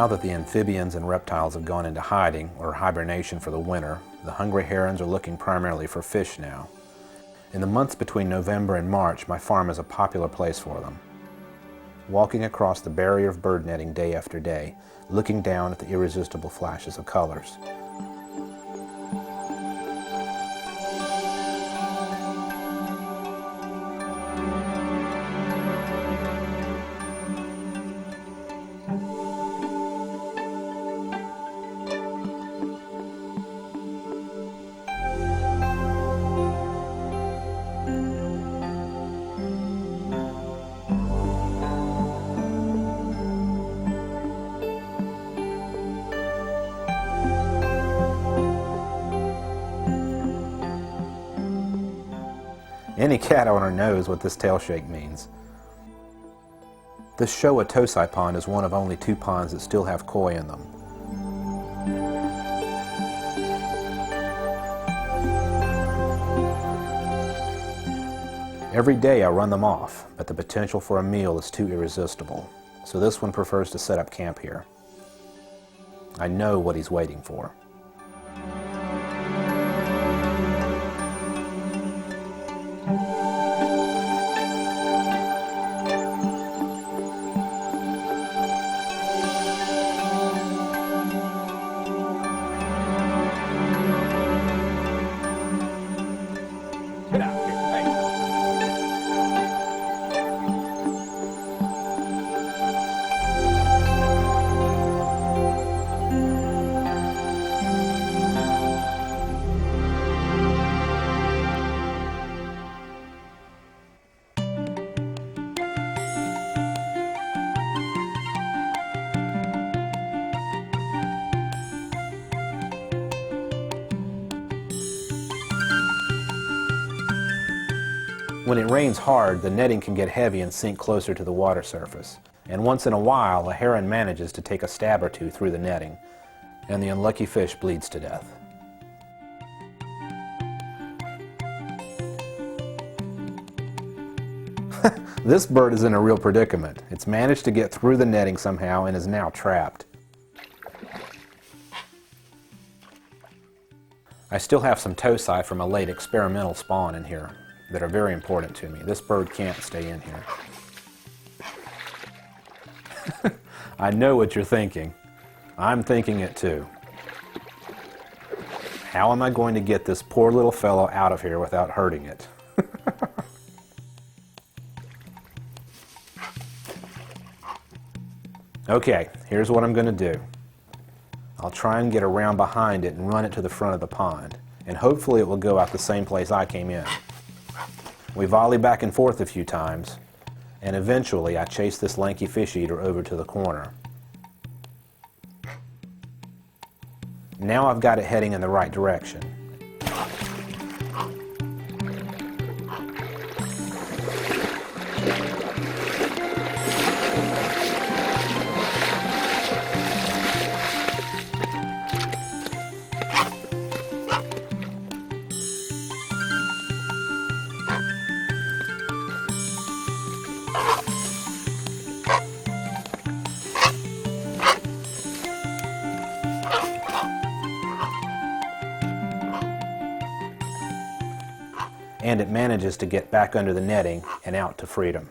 Now that the amphibians and reptiles have gone into hiding or hibernation for the winter, the hungry herons are looking primarily for fish now. In the months between November and March, my farm is a popular place for them. Walking across the barrier of bird netting day after day, looking down at the irresistible flashes of colors. Any cat owner knows what this tail shake means. This Showa Tosai pond is one of only 2 ponds that still have koi in them. Every day I run them off, but the potential for a meal is too irresistible, so this one prefers to set up camp here. I know what he's waiting for. When it rains hard, the netting can get heavy and sink closer to the water surface. And once in a while, a heron manages to take a stab or two through the netting, and the unlucky fish bleeds to death. This bird is in a real predicament. It's managed to get through the netting somehow and is now trapped. I still have some tosai from a late experimental spawn in here that are very important to me. This bird can't stay in here. I know what you're thinking. I'm thinking it too. How am I going to get this poor little fellow out of here without hurting it? Okay, here's what I'm going to do. I'll try and get around behind it and run it to the front of the pond, and hopefully it will go out the same place I came in. We volley back and forth a few times, and eventually I chase this lanky fish eater over to the corner. Now I've got it heading in the right direction. And it manages to get back under the netting and out to freedom.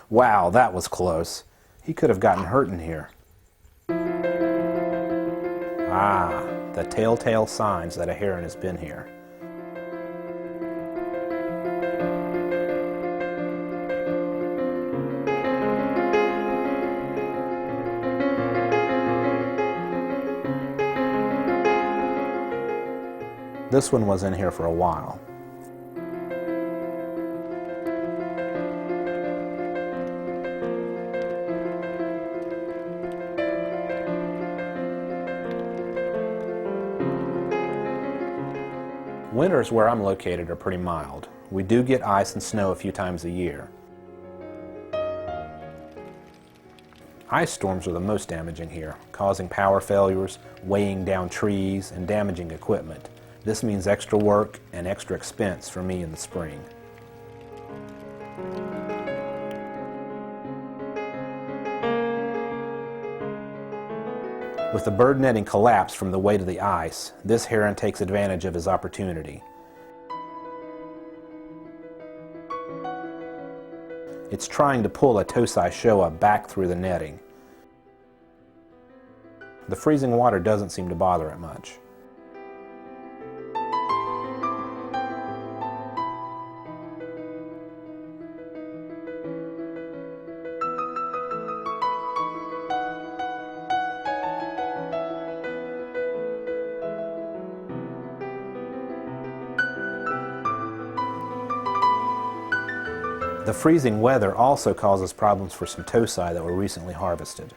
Wow, that was close. He could have gotten hurt in here. Ah, the telltale signs that a heron has been here. This one was in here for a while. Winters where I'm located are pretty mild. We do get ice and snow a few times a year. Ice storms are the most damaging here, causing power failures, weighing down trees, and damaging equipment. This means extra work and extra expense for me in the spring. With the bird netting collapsed from the weight of the ice, this heron takes advantage of his opportunity. It's trying to pull a tocai shoa back through the netting. The freezing water doesn't seem to bother it much. The freezing weather also causes problems for some tocai that were recently harvested.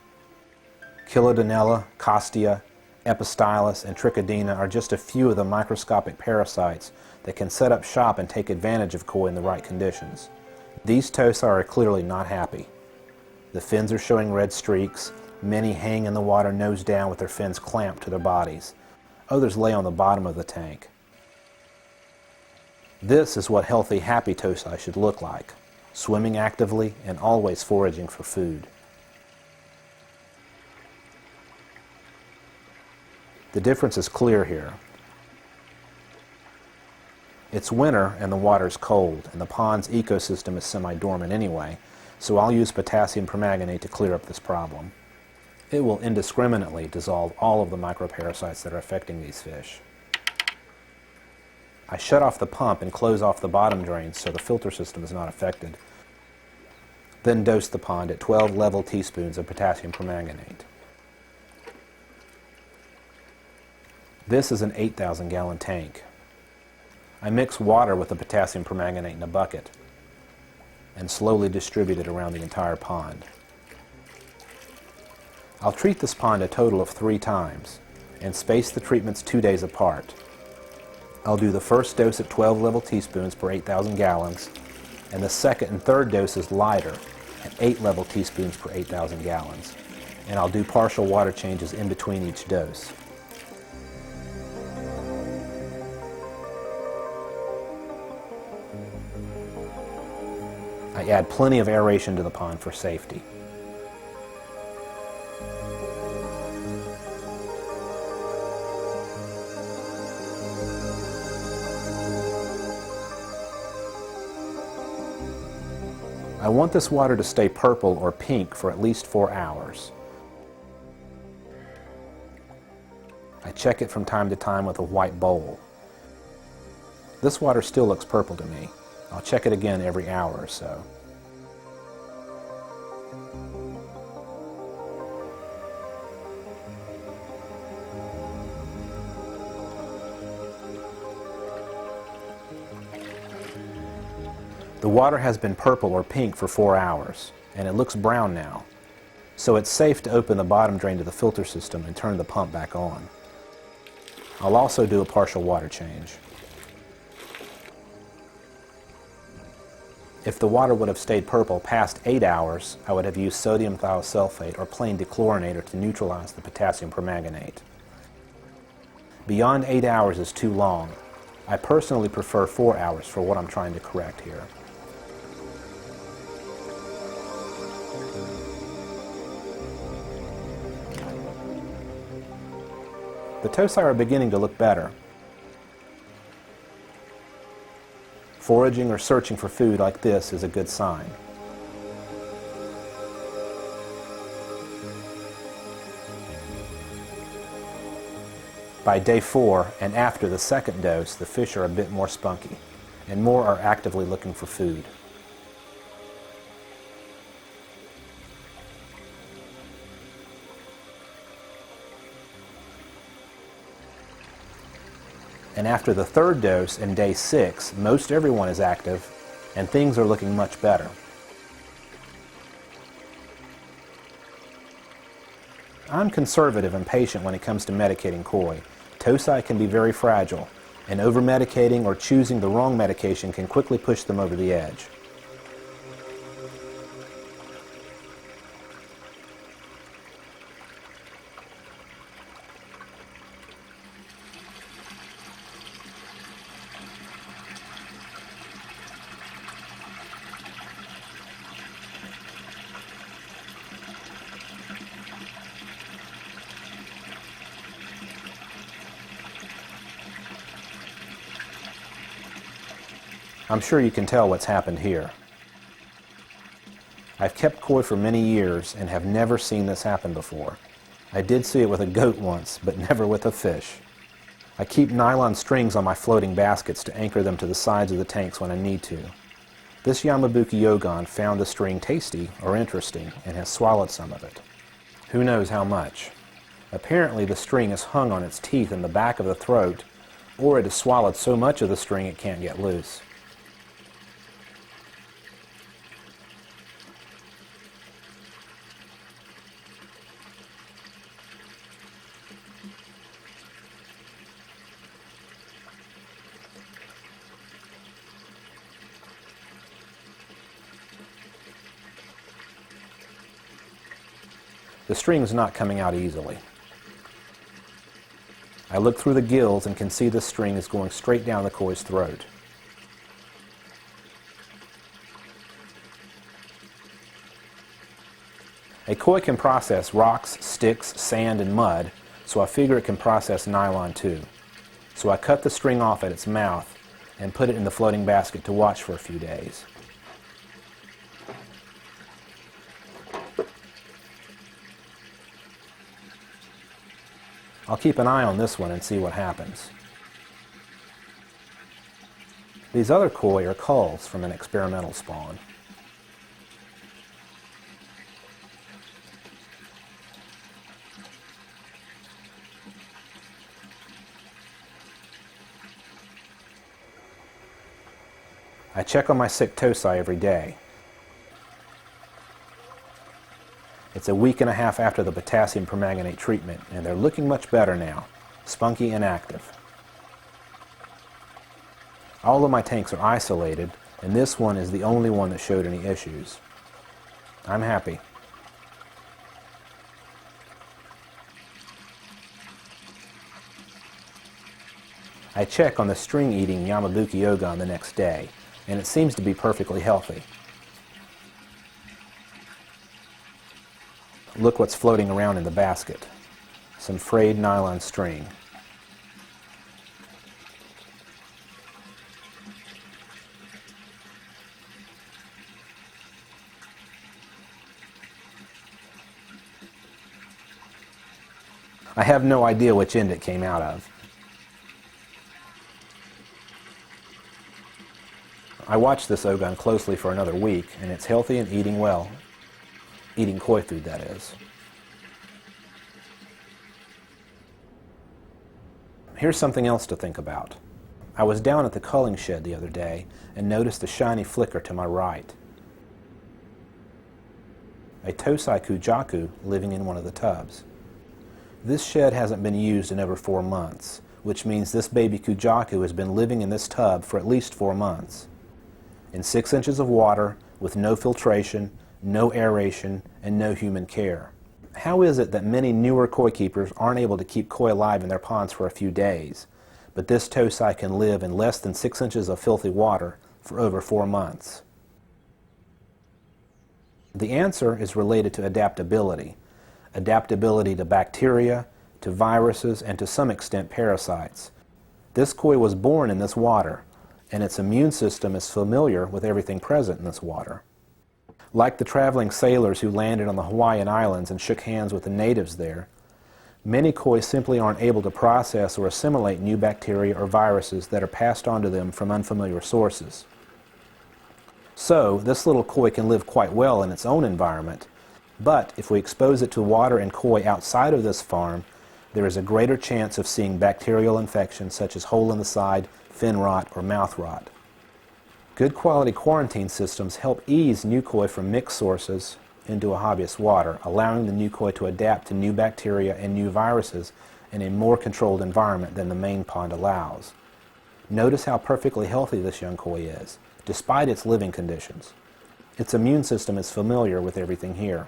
Kilodonella, costia, epistylis, and trichodina are just a few of the microscopic parasites that can set up shop and take advantage of koi in the right conditions. These tocai are clearly not happy. The fins are showing red streaks, many hang in the water nose down with their fins clamped to their bodies. Others lay on the bottom of the tank. This is what healthy, happy tocai should look like, swimming actively and always foraging for food. The difference is clear here. It's winter and the water's cold, and the pond's ecosystem is semi-dormant anyway, so I'll use potassium permanganate to clear up this problem. It will indiscriminately dissolve all of the microparasites that are affecting these fish. I shut off the pump and close off the bottom drains so the filter system is not affected. Then dose the pond at 12 level teaspoons of potassium permanganate. This is an 8,000 gallon tank. I mix water with the potassium permanganate in a bucket and slowly distribute it around the entire pond. I'll treat this pond a total of 3 times and space the treatments 2 days apart. I'll do the first dose at 12 level teaspoons per 8,000 gallons, and the second and third doses lighter at 8 level teaspoons per 8,000 gallons. And I'll do partial water changes in between each dose. I add plenty of aeration to the pond for safety. I want this water to stay purple or pink for at least 4 hours. I check it from time to time with a white bowl. This water still looks purple to me. I'll check it again every hour or so. The water has been purple or pink for 4 hours, and it looks brown now, so it's safe to open the bottom drain to the filter system and turn the pump back on. I'll also do a partial water change. If the water would have stayed purple past 8 hours, I would have used sodium thiosulfate or plain dechlorinator to neutralize the potassium permanganate. Beyond 8 hours is too long. I personally prefer 4 hours for what I'm trying to correct here. The tocai are beginning to look better. Foraging or searching for food like this is a good sign. By day 4 and after the second dose, the fish are a bit more spunky, and more are actively looking for food. And after the third dose and day 6, most everyone is active, and things are looking much better. I'm conservative and patient when it comes to medicating koi. Tocai can be very fragile, and over-medicating or choosing the wrong medication can quickly push them over the edge. I'm sure you can tell what's happened here. I've kept koi for many years and have never seen this happen before. I did see it with a goat once, but never with a fish. I keep nylon strings on my floating baskets to anchor them to the sides of the tanks when I need to. This Yamabuki Yogon found the string tasty or interesting and has swallowed some of it. Who knows how much? Apparently the string is hung on its teeth in the back of the throat, or it has swallowed so much of the string it can't get loose. The string is not coming out easily. I look through the gills and can see the string is going straight down the koi's throat. A koi can process rocks, sticks, sand, and mud, so I figure it can process nylon too. So I cut the string off at its mouth and put it in the floating basket to watch for a few days. I'll keep an eye on this one and see what happens. These other koi are culls from an experimental spawn. I check on my sick tocci every day. It's a week and a half after the potassium permanganate treatment, and they're looking much better now, spunky and active. All of my tanks are isolated, and this one is the only one that showed any issues. I'm happy. I check on the string-eating Yamabuki Yogon the next day, and it seems to be perfectly healthy. Look what's floating around in the basket. Some frayed nylon string. I have no idea which end it came out of. I watched this Yogon closely for another week, and it's healthy and eating well. Eating koi food, that is. Here's something else to think about. I was down at the culling shed the other day and noticed a shiny flicker to my right. A tocci kujaku living in one of the tubs. This shed hasn't been used in over 4 months, which means this baby kujaku has been living in this tub for at least 4 months. In 6 inches of water, with no filtration, no aeration, and no human care. How is it that many newer koi keepers aren't able to keep koi alive in their ponds for a few days, but this tocci can live in less than 6 inches of filthy water for over 4 months? The answer is related to adaptability. Adaptability to bacteria, to viruses, and to some extent parasites. This koi was born in this water, and its immune system is familiar with everything present in this water. Like the traveling sailors who landed on the Hawaiian Islands and shook hands with the natives there, many koi simply aren't able to process or assimilate new bacteria or viruses that are passed on to them from unfamiliar sources. So, this little koi can live quite well in its own environment, but if we expose it to water and koi outside of this farm, there is a greater chance of seeing bacterial infections such as hole in the side, fin rot, or mouth rot. Good quality quarantine systems help ease new koi from mixed sources into a hobbyist water, allowing the new koi to adapt to new bacteria and new viruses in a more controlled environment than the main pond allows. Notice how perfectly healthy this young koi is, despite its living conditions. Its immune system is familiar with everything here.